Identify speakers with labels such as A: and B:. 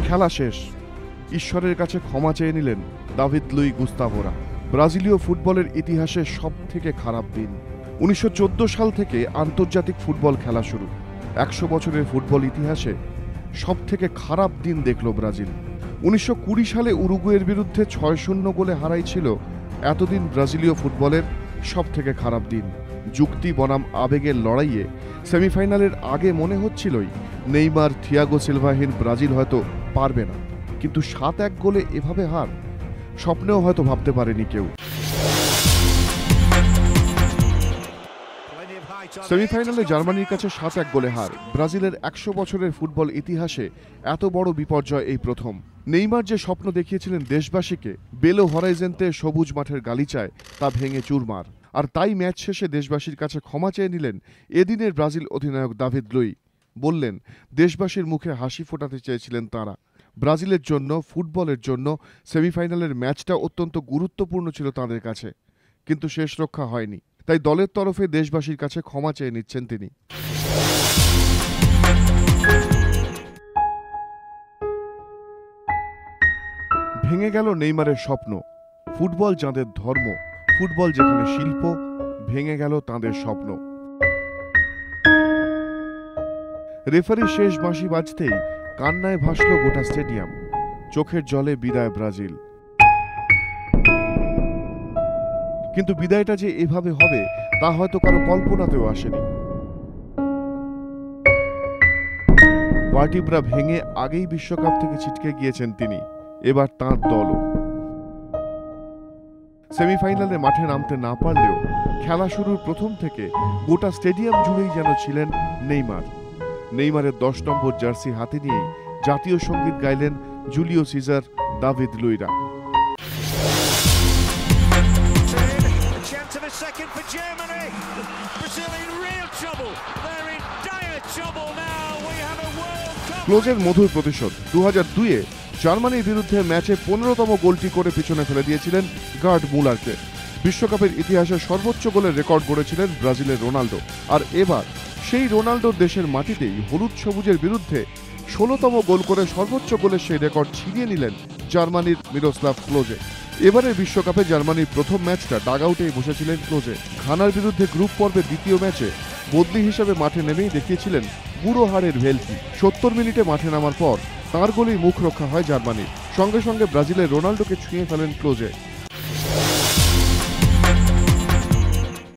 A: খেলা শেষ। ঈশ্বরের কাছে ক্ষমা চেয়ে নিলেন দাভিদ লুই গুস্তাভোরা। ব্রাজিলীয় ফুটবলের ইতিহাসে সবথেকে খারাপ দিন। 1914 সাল থেকে আন্তর্জাতিক ফুটবল খেলা শুরু। 100 বছরের ফুটবল ইতিহাসে সবথেকে খারাপ দিন দেখল ব্রাজিল। 1920 সালে উরুগুয়ের বিরুদ্ধে 6-0 গোলে হারাইছিল এতদিন ব্রাজিলীয় ফুটবলের সবথেকে খারাপ দিন। যুক্তি বনাম আবেগের লড়াইয়ে সেমিফাইনালের আগে মনে হচ্ছিলই নেইমার, থিয়াগো সিলভাহীন ব্রাজিল হয়তো পারবে না, কিন্তু 7-1 গোলে এভাবে হার স্বপ্নেও হয়তো ভাবতে পারেনি কেউ। সেমিফাইনালে জার্মানির কাছে 7-1 গোলে হার। ব্রাজিলের 100 বছরের ফুটবল ইতিহাসে এত বড় বিপর্যয় এই প্রথম। নেইমার যে স্বপ্ন দেখিয়েছিলেন দেশবাসীকে বেলো হরাইজেন্তে সবুজ মাঠের গালিচায়, তা ভেঙে চুরমার। আর তাই ম্যাচ শেষে দেশবাসীর কাছে ক্ষমা চেয়ে নিলেন এদিনের ব্রাজিল অধিনায়ক দাভিদ লুই। বললেন, দেশবাসীর মুখে হাসি ফোটাতে চেয়েছিলেন তাঁরা। ব্রাজিলের জন্য, ফুটবলের জন্য সেমিফাইনালের ম্যাচটা অত্যন্ত গুরুত্বপূর্ণ ছিল তাঁদের কাছে, কিন্তু শেষ রক্ষা হয়নি। তাই দলের তরফে দেশবাসীর কাছে ক্ষমা চেয়ে নিচ্ছেন তিনি। ভেঙে গেল নেইমারের স্বপ্ন। ফুটবল যাঁদের ধর্ম, ফুটবল যেখানে শিল্প, ভেঙে গেল তাঁদের স্বপ্ন। রেফারি শেষ বাঁশি বাজতেই কান্নায় ভাসল গোটা স্টেডিয়াম। চোখের জলে বিদায় ব্রাজিল। কিন্তু বিদায়টা যে এভাবে হবে তা হয়তো কারো কল্পনাতেও আসেনি। ভার্টিব্রা ভেঙে আগেই বিশ্বকাপ থেকে ছিটকে গিয়েছেন তিনি। এবার তাঁর দলও সেমিফাইনালে মাঠে নামতে না পারলেও খেলা শুরুর প্রথম থেকে গোটা স্টেডিয়াম জুড়েই যেন ছিলেন নেইমার। নেইমারের 10 নম্বর জার্সি হাতে নিয়েই জাতীয় সঙ্গীত গাইলেন জুলিও সিজার, দাভিদ লুইরা। ক্লোজের মধুর প্রতিশোধ। 2002-এ জার্মানির বিরুদ্ধে ম্যাচে 15তম গোলটি করে পিছনে ফেলে দিয়েছিলেন গার্ড মুলারকে। বিশ্বকাপের ইতিহাসে সর্বোচ্চ গোলের রেকর্ড গড়েছিলেন ব্রাজিলের রোনাল্ডো। আর এবার সেই রোনাল্ডোর দেশের মাটিতেই হলুদ সবুজের বিরুদ্ধে 16তম গোল করে সর্বোচ্চ গোলের সেই রেকর্ড ছিনিয়ে নিলেন জার্মানির মিরোস্লাভ ক্লোজে। এবারের বিশ্বকাপে জার্মানির প্রথম ম্যাচটা ডাগআউটেই বসেছিলেন ক্লোজে। ঘানার বিরুদ্ধে গ্রুপ পর্বের দ্বিতীয় ম্যাচে বদলি হিসেবে মাঠে নেমেই দেখিয়েছিলেন বুড়ো হাড়ের ভেলকি। 70 মিনিটে মাঠে নামার পর তাঁর গোলেই মুখ রক্ষা হয় জার্মানির। সঙ্গে সঙ্গে ব্রাজিলের রোনাল্ডোকে ছুঁয়ে ফেলেন ক্লোজে।